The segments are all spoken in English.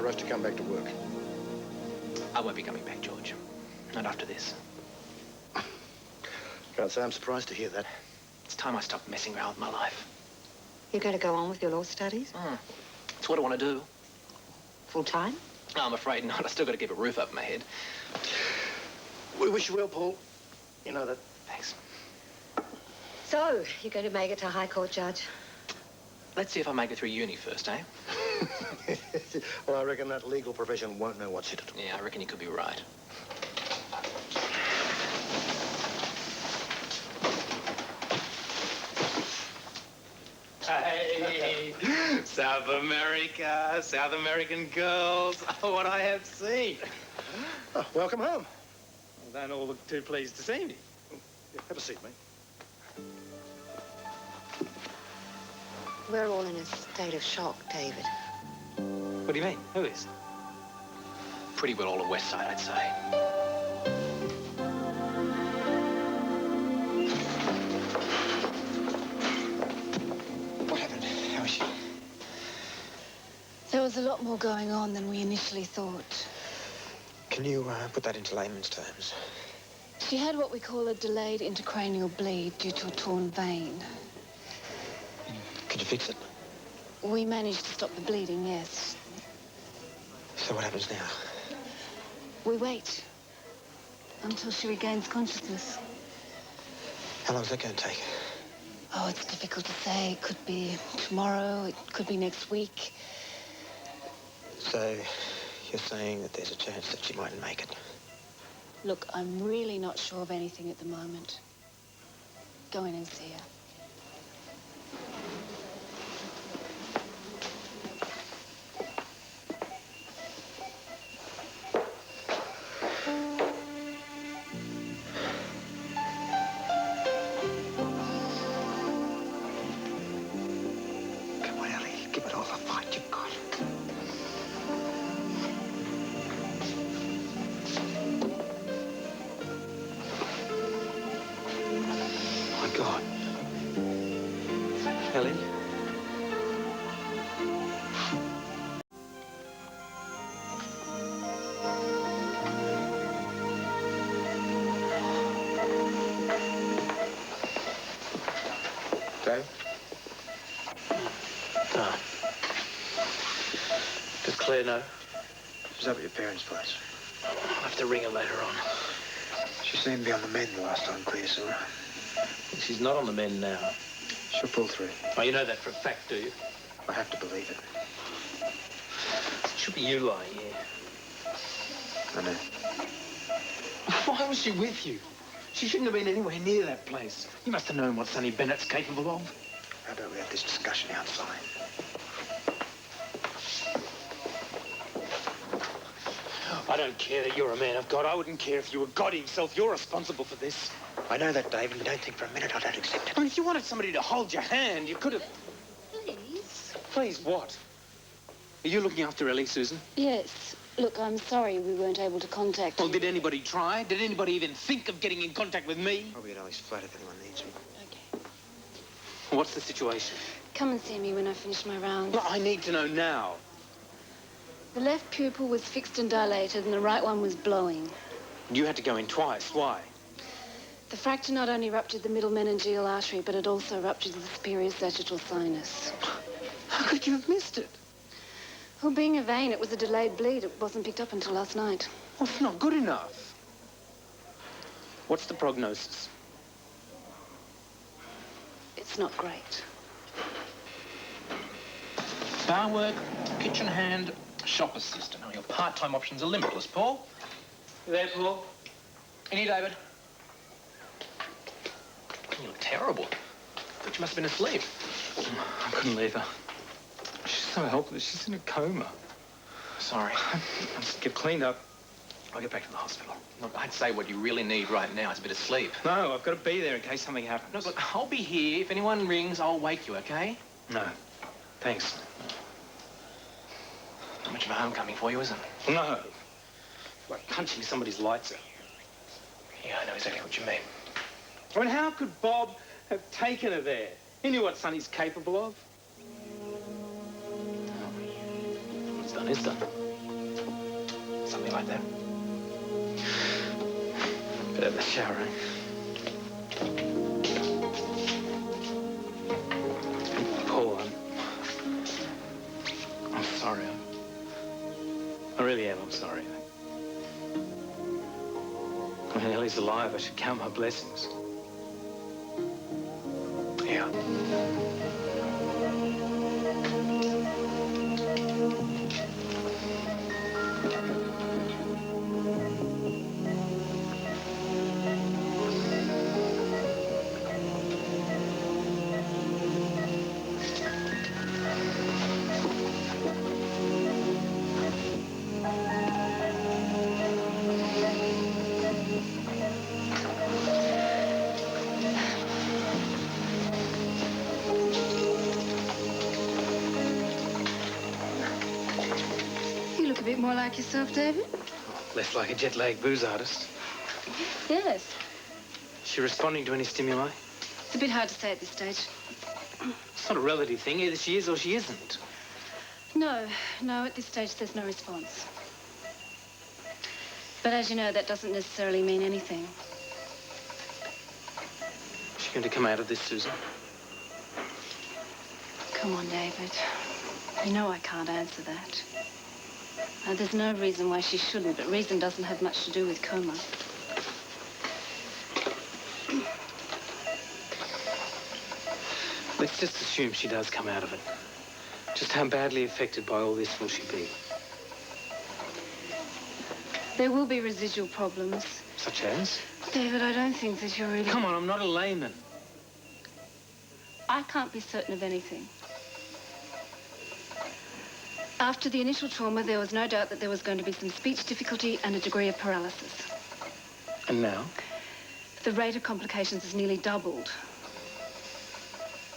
rush to come back to work. I won't be coming back, George. Not after this. Can't say I'm surprised to hear that. It's time I stopped messing around with my life. You're going to go on with your law studies? It's what I want to do. Full-time? No, I'm afraid not. I still got to keep a roof over my head. We wish you well, Paul. You know that. Thanks. So, you're going to make it to High Court judge? Let's see if I make it through uni first, eh? Well, I reckon that legal profession won't know what's hit it. Yeah, I reckon you could be right. Hey, South America, South American girls. Oh, what I have seen. Oh, welcome home. Well, don't all look too pleased to see me. Have a seat, mate. We're all in a state of shock, David. What do you mean? Who is? Pretty well all of Westside, I'd say. What happened? How is she? There was a lot more going on than we initially thought. Can you put that into layman's terms? She had what we call a delayed intracranial bleed due to a torn vein. Could you fix it? We managed to stop the bleeding, yes. So what happens now? We wait until she regains consciousness. How long is that going to take? Oh, it's difficult to say. It could be tomorrow, it could be next week. So you're saying that there's a chance that she mightn't make it? Look, I'm really not sure of anything at the moment. Go in and see her. Come on, Elly. Give it all the fight you've got. My God. Elly? Dave? No. Does Claire know? She's up at your parents' place. I'll have to ring her later on. She seemed to be on the mend the last time Claire saw her. She's not on the mend now. She'll pull through. Oh, you know that for a fact, do you? I have to believe it. It should be you lying here. I know. Why was she with you? She shouldn't have been anywhere near that place. You must have known what Sonny Bennett's capable of. How about we have this discussion outside? I don't care that you're a man of God. I wouldn't care if you were God himself. You're responsible for this. I know that, Dave, and you don't think for a minute I don't accept it. I mean, if you wanted somebody to hold your hand, you could have... Please? Please, what? Are you looking after Elly, Susan? Yes. Look, I'm sorry we weren't able to contact Well, you. did anybody try? Did anybody even think of getting in contact with me? I'll be at Elly's flat if anyone needs me. Okay. What's the situation? Come and see me when I finish my rounds. Well, I need to know now. The left pupil was fixed and dilated, and the right one was blowing. You had to go in twice. Why? The fracture not only ruptured the middle meningeal artery, but it also ruptured the superior sagittal sinus. How could you have missed it? Well, being a vein, it was a delayed bleed. It wasn't picked up until last night. Well, it's not good enough. What's the prognosis? It's not great. Bar work, kitchen hand, shop assistant. Now, your part-time options are limitless, Paul. You there, Paul? Any, David? You look terrible. Thought you must have been asleep. I couldn't leave her. She's so helpless. She's in a coma. Sorry. I'll just get cleaned up. I'll get back to the hospital. Look, I'd say what you really need right now is a bit of sleep. No, I've got to be there in case something happens. No, look, I'll be here. If anyone rings, I'll wake you, okay? No. Thanks. Not much of a homecoming for you, is it? No. Like punching somebody's lights out. Yeah, I know exactly what you mean. I mean, how could Bob have taken her there? He knew what Sonny's capable of. What's done is done. like that. Better have a shower, eh? Paul, I'm sorry. I really am. I'm sorry. I mean, Elly's alive. I should count my blessings. Yeah. You look a bit more like yourself, David. Less like a jet-lagged booze artist. Yes. Is she responding to any stimuli? It's a bit hard to say at this stage. It's not a relative thing. Either she is or she isn't. No, at this stage there's no response. But as you know, that doesn't necessarily mean anything. Is she going to come out of this, Susan? Come on, David. You know I can't answer that. There's no reason why she shouldn't, but reason doesn't have much to do with coma. Let's just assume she does come out of it. Just how badly affected by all this will she be? There will be residual problems. Such as? David, I don't think that you're really... Come on, I'm not a layman. I can't be certain of anything. After the initial trauma, there was no doubt that there was going to be some speech difficulty and a degree of paralysis. And now? The rate of complications has nearly doubled.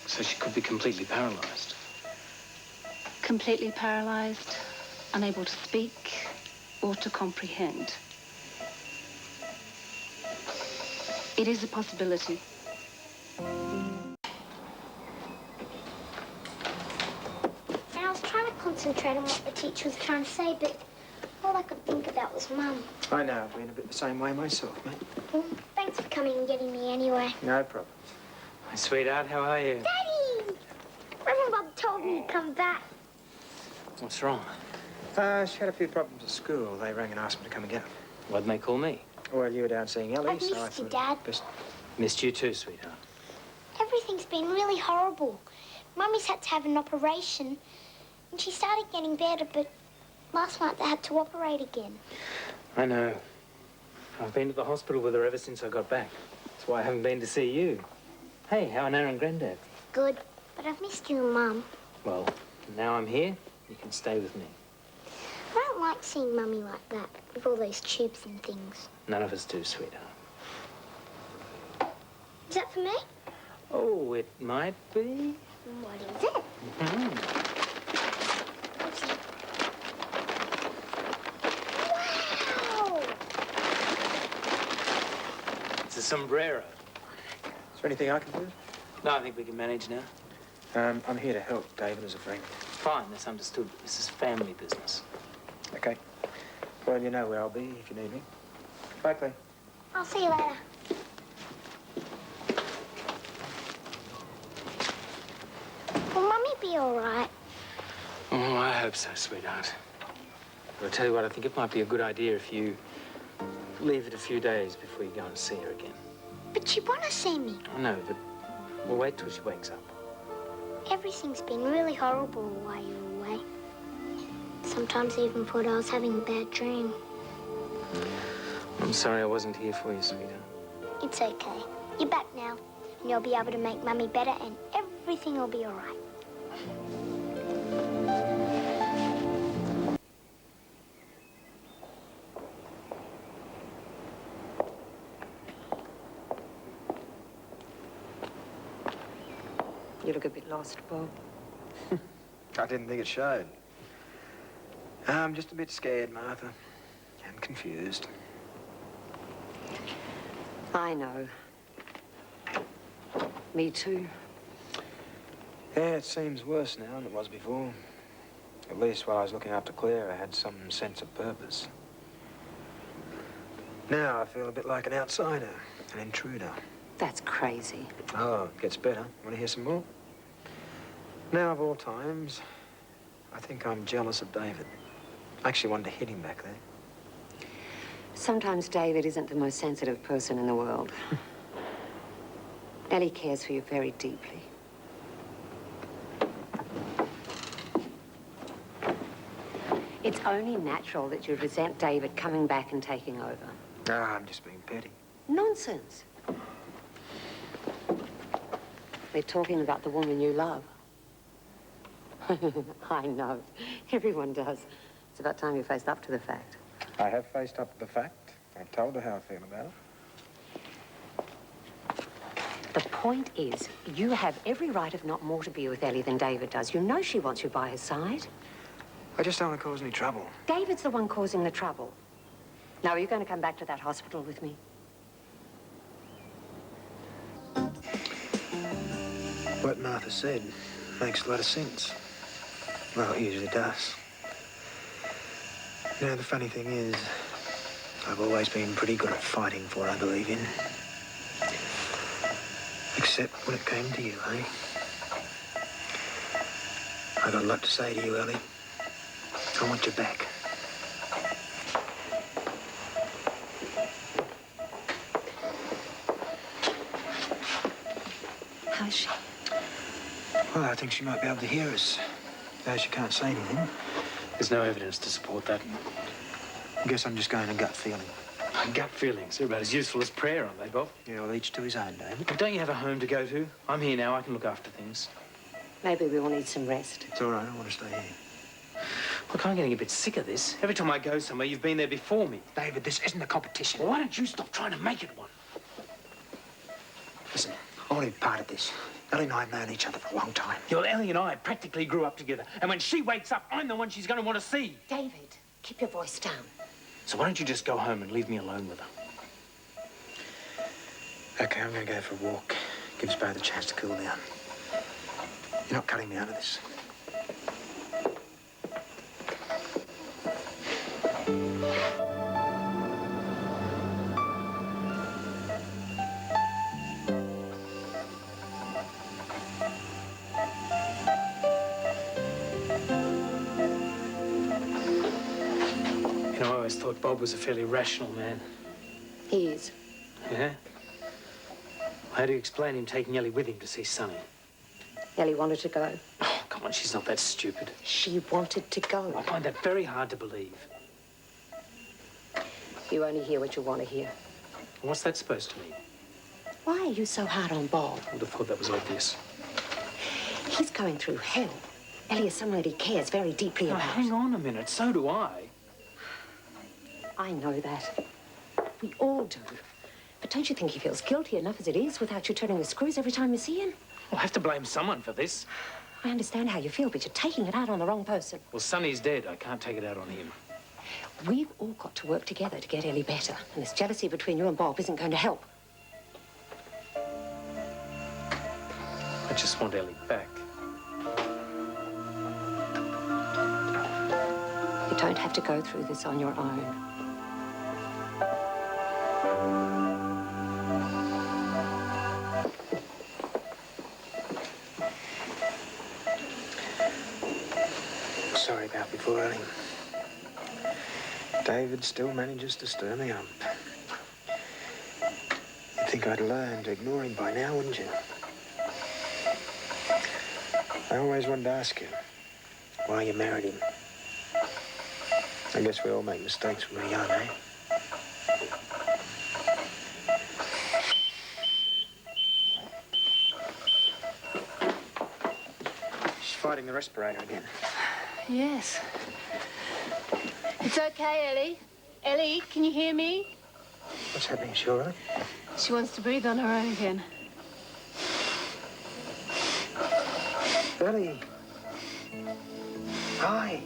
So she could be completely paralyzed. Completely paralyzed, unable to speak or to comprehend. It is a possibility. I was trying to concentrate on what the teacher was trying to say, but all I could think about was Mum. I know, I've been a bit the same way myself, mate. Well, thanks for coming and getting me anyway. No problem. Hi, sweetheart, how are you? Daddy! Reverend Bob told me to come back. What's wrong? She had a few problems at school. They rang and asked me to come and get her. Why'd they call me? Well, you were down seeing Elly, I've so I missed you, thought Dad. best... Missed you too, sweetheart. Everything's been really horrible. Mummy's had to have an operation, and she started getting better, but last night they had to operate again. I know. I've been to the hospital with her ever since I got back. That's why I haven't been to see you. Hey, how are Nana and Granddad? Good, but I've missed you and Mum. Well, now I'm here. You can stay with me. I don't like seeing Mummy like that, with all those tubes and things. None of us do, sweetheart. Is that for me? Oh, it might be. What is it? Wow! It's a sombrero. Is there anything I can do? No, I think we can manage now. I'm here to help David as a friend. Fine, that's understood. This is family business. Okay. Well, you know where I'll be if you need me. Bye, Clay. I'll see you later. Will Mummy be all right? Oh, I hope so, sweetheart. But I'll tell you what, I think it might be a good idea if you leave it a few days before you go and see her again. But you want to see me. I know, but we'll wait till she wakes up. Everything's been really horrible while you were away. Sometimes I even thought I was having a bad dream. I'm sorry I wasn't here for you, sweetheart. It's okay. You're back now, and you'll be able to make Mummy better, and everything will be all right. You look a bit lost, Bob. I didn't think it showed. I'm just a bit scared, Martha. And confused. I know. Me too. Yeah, it seems worse now than it was before. At least while I was looking after Claire, I had some sense of purpose. Now I feel a bit like an outsider, an intruder. That's crazy. Oh, it gets better. Want to hear some more? Now, of all times, I think I'm jealous of David. I actually wanted to hit him back there. Sometimes David isn't the most sensitive person in the world. Elly cares for you very deeply. It's only natural that you resent David coming back and taking over. Ah, I'm just being petty. Nonsense. We're talking about the woman you love. I know. Everyone does. It's about time you faced up to the fact. I have faced up to the fact. I've told her how I feel about it. The point is, you have every right, if not more, to be with Elly than David does. You know she wants you by her side. I just don't want to cause any trouble. David's the one causing the trouble. Now, are you going to come back to that hospital with me? What Martha said makes a lot of sense. Well, it usually does. You know, the funny thing is, I've always been pretty good at fighting for what I believe in. Except when it came to you, eh? I got a lot to say to you, Elly. I want you back. How's she? Well, I think she might be able to hear us, though she can't say anything. There's no evidence to support that. I guess I'm just going on gut feeling. Gut feelings are about as useful as prayer, aren't they, Bob? Yeah, well, each to his own, David. But don't you have a home to go to? I'm here now. I can look after things. Maybe we all need some rest. It's all right. I want to stay here. Look, I'm getting a bit sick of this. Every time I go somewhere, you've been there before me. David, this isn't a competition. Well, why don't you stop trying to make it one? Listen, I want to be part of this. Elly and I have known each other for a long time. Well, Elly and I practically grew up together. And when she wakes up, I'm the one she's going to want to see. David, keep your voice down. So why don't you just go home and leave me alone with her? Okay, I'm going to go for a walk. Give us both a chance to cool down. You're not cutting me out of this. You know, I always thought Bob was a fairly rational man. He is. Yeah? How do you explain him taking Elly with him to see Sonny? Elly wanted to go. Oh, come on, she's not that stupid. She wanted to go. I find that very hard to believe. You only hear what you want to hear. What's that supposed to mean? Why are you so hard on Bob? I would have thought that was obvious. He's going through hell. Elly is someone he cares very deeply Now, about. hang on a minute. So do I. I know that. We all do. But don't you think he feels guilty enough as it is without you turning the screws every time you see him? I'll have to blame someone for this. I understand how you feel, but you're taking it out on the wrong person. Well, Sonny's dead. I can't take it out on him. We've all got to work together to get Elly better. And this jealousy between you and Bob isn't going to help. I just want Elly back. You don't have to go through this on your own. Sorry about before, Elly. David still manages to stir me up. You'd think I'd learn to ignore him by now, wouldn't you? I always wanted to ask you why you married him. I guess we all make mistakes when we're young, eh? She's fighting the respirator again. Yes. It's okay, Elly. Elly, can you hear me? What's happening, Shirley? She wants to breathe on her own again. Elly. Hi.